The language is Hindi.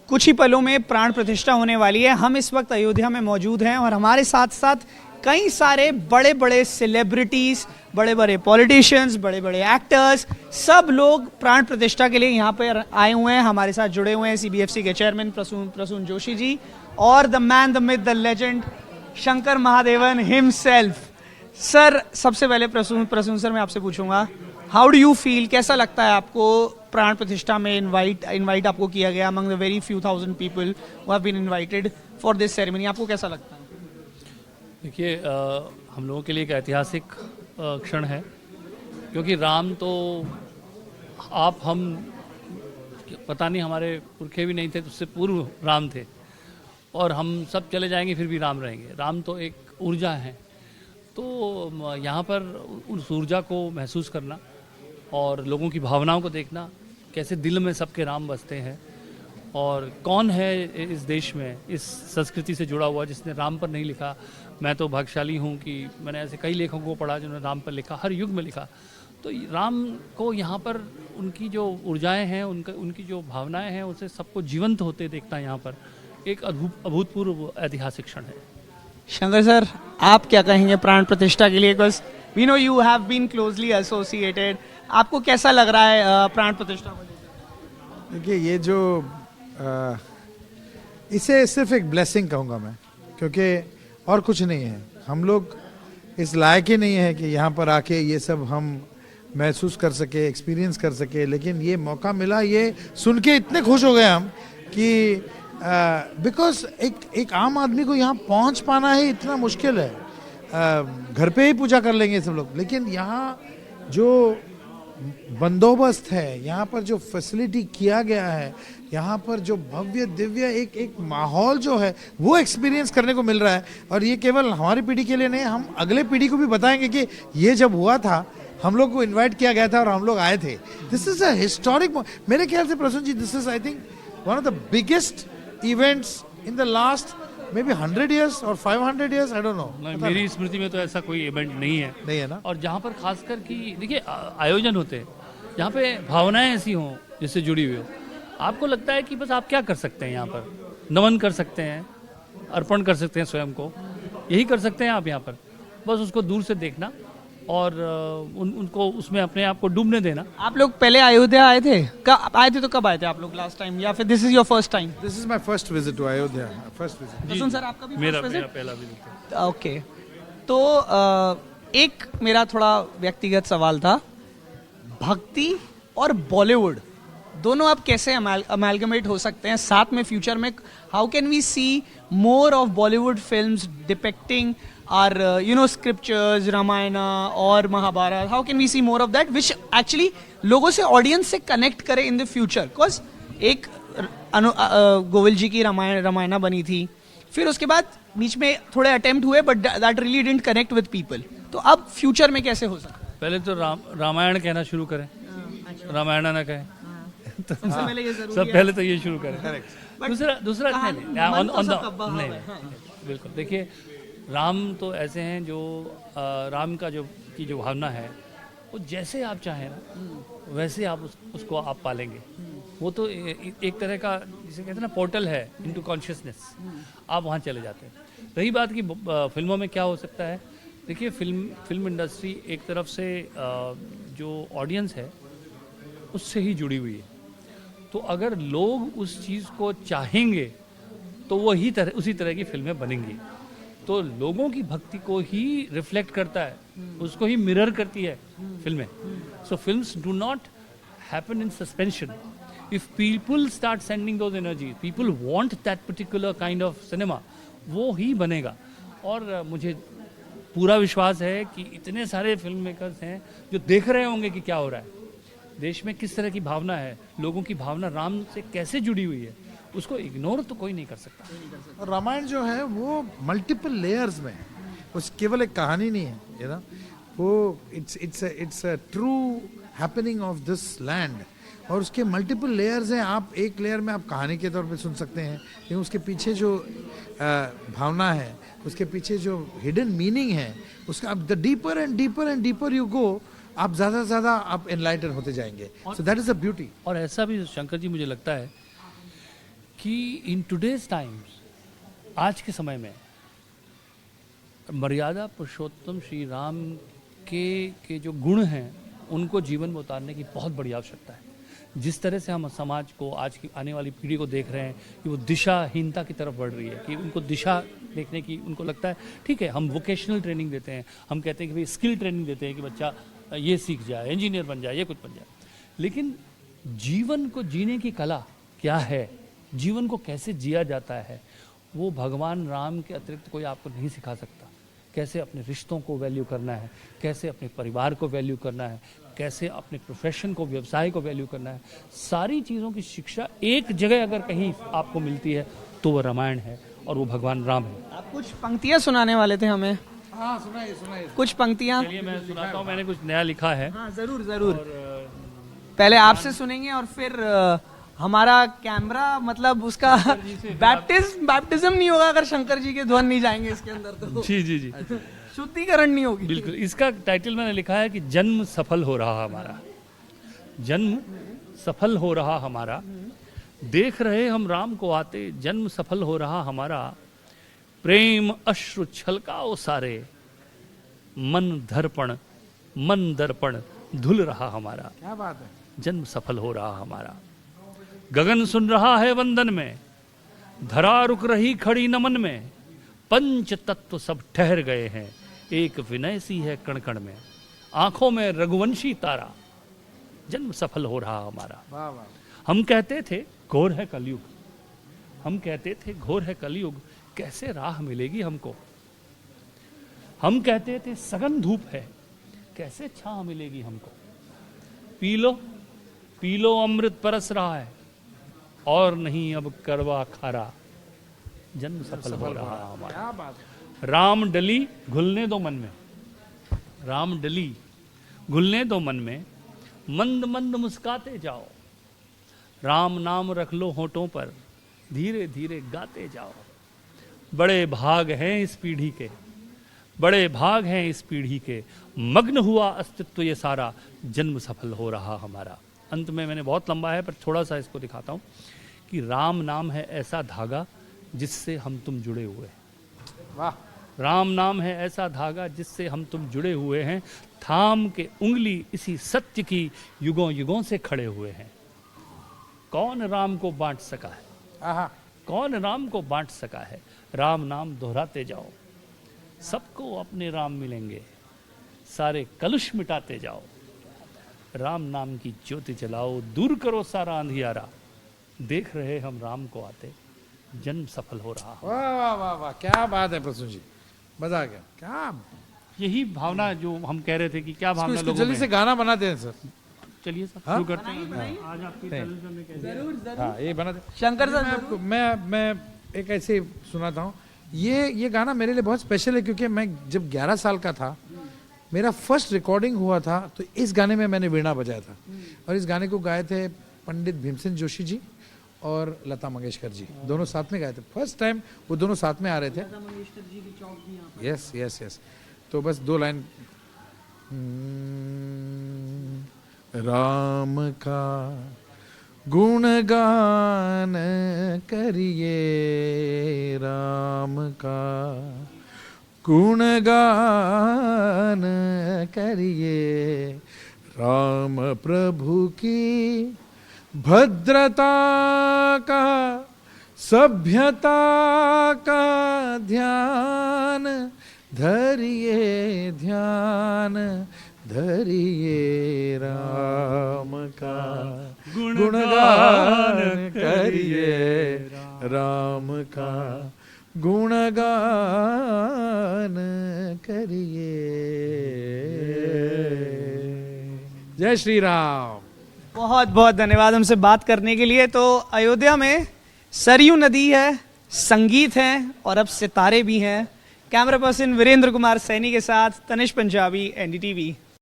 कुछ ही पलों में प्राण प्रतिष्ठा होने वाली है। हम इस वक्त अयोध्या में मौजूद हैं और हमारे साथ साथ कई सारे बड़े बड़े सेलिब्रिटीज़, बड़े बड़े पॉलिटिशियंस, बड़े बड़े एक्टर्स, सब लोग प्राण प्रतिष्ठा के लिए यहाँ पर आए हुए हैं। हमारे साथ जुड़े हुए हैं सीबीएफसी के चेयरमैन प्रसून जोशी जी और the man, the myth, the legend Shankar Mahadevan himself. Sir, सबसे पहले प्रसून सर मैं आपसे पूछूंगा, हाउ डू यू फील, कैसा लगता है आपको प्राण प्रतिष्ठा में इनवाइट आपको किया गया among the very few thousand people who have been invited for this ceremony, आपको कैसा लगता है? देखिए, हम लोगों के लिए एक ऐतिहासिक क्षण है, क्योंकि राम तो हम पता नहीं, हमारे पुरखे भी नहीं थे तो उससे पूर्व राम थे, और हम सब चले जाएंगे फिर भी राम रहेंगे। राम तो एक ऊर्जा है, तो यहाँ पर उस ऊर्जा को महसूस करना और लोगों की भावनाओं को देखना, कैसे दिल में सबके राम बसते हैं, और कौन है इस देश में इस संस्कृति से जुड़ा हुआ जिसने राम पर नहीं लिखा। मैं तो भाग्यशाली हूँ कि मैंने ऐसे कई लेखकों को पढ़ा जिन्होंने राम पर लिखा, हर युग में लिखा। तो राम को यहाँ पर उनकी जो ऊर्जाएं हैं, उनकी जो भावनाएं हैं, उसे सबको जीवंत होते देखना यहाँ पर एक अभूतपूर्व ऐतिहासिक क्षण है। शंकर सर, आप क्या कहेंगे प्राण प्रतिष्ठा के लिए? Because we know you have been closely associated, आपको कैसा लग रहा है प्राण प्रतिष्ठा को लेकर? देखिए, ये जो इसे सिर्फ एक ब्लेसिंग कहूँगा मैं, क्योंकि और कुछ नहीं है। हम लोग इस लायक ही नहीं है कि यहाँ पर आके ये सब हम महसूस कर सके, एक्सपीरियंस कर सके, लेकिन ये मौका मिला। ये सुन के इतने खुश हो गए हम कि बिकॉज एक आम आदमी को यहाँ पहुँच पाना ही इतना मुश्किल है। घर पे ही पूजा कर लेंगे सब लोग, लेकिन यहाँ जो बंदोबस्त है, यहाँ पर जो फैसिलिटी किया गया है, यहाँ पर जो भव्य दिव्य एक माहौल जो है वो एक्सपीरियंस करने को मिल रहा है। और ये केवल हमारी पीढ़ी के लिए नहीं, हम अगले पीढ़ी को भी बताएंगे कि ये जब हुआ था, हम लोग को इनवाइट किया गया था और हम लोग आए थे। दिस इज अ हिस्टोरिक, मेरे ख्याल से Prasoon ji, this is I think one of the biggest events in the last maybe 100 years और 500 years, आई डोंट नो। मेरी स्मृति में तो ऐसा कोई इवेंट नहीं है ना। और जहाँ पर खासकर कि देखिए आयोजन होते हैं जहाँ पे भावनाएं ऐसी हों जिससे जुड़ी हुई हो, आपको लगता है कि बस आप क्या कर सकते हैं, यहाँ पर नमन कर सकते हैं, अर्पण कर सकते हैं स्वयं को, यही कर सकते हैं आप यहाँ पर। बस उसको दूर से देखना और उनको उसमें अपने आप को डूबने देना। आप लोग पहले अयोध्या आए थे? तो कब आए थे आप लोग लास्ट टाइम, या फिर this is your first time? This is my first visit to Ayodhya, first visit. Prasoon sir, आपका भी मेरा पहला विजिट है। ओके, तो एक मेरा थोड़ा व्यक्तिगत सवाल था, भक्ति और बॉलीवुड दोनों अब कैसे अमेलगमेट हो सकते हैं साथ में फ्यूचर में? How can we see more of Bollywood films depicting our scriptures, Ramayan और Mahabharat? How can we see more of that which actually लोगों से, ऑडियंस से कनेक्ट करे इन द फ्यूचर? बिकॉज एक गोविल जी की रामायण बनी थी, फिर उसके बाद बीच में थोड़े अटेम्प्ट हुए, but that really didn't connect with people. तो अब फ्यूचर में कैसे हो सकता है? पहले तो रामायण कहना शुरू करें, रामायण ना कहें तो सब पहले तो ये शुरू करें। दूसरा नहीं, बिल्कुल। देखिए, राम तो ऐसे हैं जो राम का की जो भावना है, वो जैसे आप चाहें ना वैसे आप उसको आप पालेंगे। वो तो एक तरह का जिसे कहते हैं ना पोर्टल है इनटू कॉन्शियसनेस, आप वहाँ चले जाते हैं। रही बात कि फिल्मों में क्या हो सकता है, देखिए फिल्म इंडस्ट्री एक तरफ से जो ऑडियंस है उससे ही जुड़ी हुई है, तो अगर लोग उस चीज़ को चाहेंगे तो उसी तरह की फिल्में बनेंगी। तो लोगों की भक्ति को ही रिफ्लेक्ट करता है, उसको ही मिरर करती है फिल्में। So films do not happen in suspension. If people start sending those energy, people want that particular kind of cinema, वो ही बनेगा। और मुझे पूरा विश्वास है कि इतने सारे फिल्म मेकर्स हैं जो देख रहे होंगे कि क्या हो रहा है देश में, किस तरह की भावना है, लोगों की भावना राम से कैसे जुड़ी हुई है, उसको इग्नोर तो कोई नहीं कर सकता। रामायण जो है वो मल्टीपल लेयर्स में, उस केवल एक कहानी नहीं है, ना, वो it's a true happening of this land, और उसके मल्टीपल लेयर्स हैं। आप एक लेयर में आप कहानी के तौर पे सुन सकते हैं, लेकिन उसके पीछे जो भावना है, उसके पीछे जो हिडन मीनिंग है, उसका the deeper and deeper and deeper you go, आप ज़्यादा से ज़्यादा आप एनलाइटन होते जाएंगे। So that is the beauty. और ऐसा भी शंकर जी मुझे लगता है कि इन टुडेज टाइम्स, आज के समय में मर्यादा पुरुषोत्तम श्री राम के जो गुण हैं उनको जीवन में उतारने की बहुत बड़ी आवश्यकता है। जिस तरह से हम समाज को, आज की आने वाली पीढ़ी को देख रहे हैं कि वो दिशाहीनता की तरफ बढ़ रही है, कि उनको दिशा देखने की उनको लगता है ठीक है हम वोकेशनल ट्रेनिंग देते हैं, हम कहते हैं कि भाई स्किल ट्रेनिंग देते हैं कि बच्चा ये सीख जाए, इंजीनियर बन जाए, ये कुछ बन जाए, लेकिन जीवन को जीने की कला क्या है, जीवन को कैसे जिया जाता है, वो भगवान राम के अतिरिक्त कोई आपको नहीं सिखा सकता। कैसे अपने रिश्तों को वैल्यू करना है, कैसे अपने परिवार को वैल्यू करना है, कैसे अपने प्रोफेशन को, व्यवसाय को वैल्यू करना है, सारी चीज़ों की शिक्षा एक जगह अगर कहीं आपको मिलती है तो वो रामायण है और वो भगवान राम है। आप कुछ पंक्तियां सुनाने वाले थे हमें। हाँ सुनाइए सुनाइए। कुछ पंक्तियां। चलिए मैं सुनाता हूँ, मैंने कुछ नया लिखा है। हाँ जरूर जरूर। पहले आपसे सुनेंगे और फिर हमारा कैमरा, मतलब उसका बैप्टिज्म नहीं होगा अगर शंकर जी के ध्वन नहीं जाएंगे इसके अंदर तो। जी जी जी, शुद्धिकरण नहीं होगी। बिल्कुल। इसका टाइटल मैंने लिखा है कि जन्म सफल हो रहा हमारा, जन्म सफल हो रहा हमारा, देख रहे हम राम को आते, जन्म सफल हो रहा हमारा, प्रेम अश्रु छलकाओ सारे, मन दर्पण धुल रहा हमारा। क्या बात है। जन्म सफल हो रहा हमारा, गगन सुन रहा है वंदन में, धरा रुक रही खड़ी नमन में, पंच तत्व सब ठहर गए हैं, एक विनय सी है कण कण में, आंखों में रघुवंशी तारा, जन्म सफल हो रहा हमारा। वाह वाह। हम कहते थे घोर है कलयुग, हम कहते थे घोर है कलयुग, कैसे राह मिलेगी हमको। हम कहते थे सघन धूप है, कैसे छां मिलेगी हमको। पी लो अमृत परस रहा है, और नहीं अब करवा खारा, जन्म सफल हो रहा हमारा। क्या बात है। राम डली घुलने दो मन में, राम डली घुलने दो मन में, मंद मंद मुस्काते जाओ, राम नाम रख लो होठों पर, धीरे धीरे गाते जाओ। बड़े भाग हैं इस पीढ़ी के, बड़े भाग हैं इस पीढ़ी के, मग्न हुआ अस्तित्व ये सारा, जन्म सफल हो रहा हमारा। अंत में मैंने बहुत लंबा है पर थोड़ा सा इसको दिखाता हूँ कि राम नाम है ऐसा धागा जिससे हम तुम जुड़े हुए हैं। वाह। राम नाम है ऐसा धागा जिससे हम तुम जुड़े हुए हैं, थाम के उंगली इसी सत्य की युगों युगों से खड़े हुए हैं। कौन राम को बांट सका है, आहा। कौन राम को बांट सका है, राम नाम दोहराते जाओ, सबको अपने राम मिलेंगे, सारे कलुष मिटाते जाओ, राम नाम की ज्योति जलाओ, दूर करो सारा अंधियारा, देख रहे हम राम को आते, जन्म सफल हो रहा। वाह वाह वाह वाह, क्या बात है प्रसून जी, मजा आ गया। क्या यही भावना जो हम कह रहे थे कि क्या भावना इसको लोगों जल्दी में। से गाना बनाते हैं सर। चलिए सर हाँ? शुरू करते हैं। आज आपकी टेलीविजन में कैसे। जरूर हाँ ये बनाते। शंकर मैं सर आपको मैं एक ऐसे सुनाता हूँ। ये गाना मेरे लिए बहुत स्पेशल है क्योंकि मैं जब 11 साल का था, मेरा फर्स्ट रिकॉर्डिंग हुआ था, तो इस गाने में मैंने वीणा बजाया था और इस गाने को गाए थे पंडित भीमसेन जोशी जी और लता मंगेशकर जी, दोनों साथ में गाए थे। फर्स्ट टाइम वो दोनों साथ में आ रहे थे। Yes yes yes. तो बस 2 लाइन। राम का गुणगान करिए, राम का गुणगान करिए, राम प्रभु की भद्रता का, सभ्यता का ध्यान धरिए, ध्यान धरिए, राम का गुणगान करिए, राम का गुणगान करिए। जय श्री राम। बहुत बहुत धन्यवाद हमसे बात करने के लिए। तो अयोध्या में सरयू नदी है, संगीत है और अब सितारे भी हैं। कैमरा पर्सन वीरेंद्र कुमार सैनी के साथ तनिष पंजाबी, NDTV।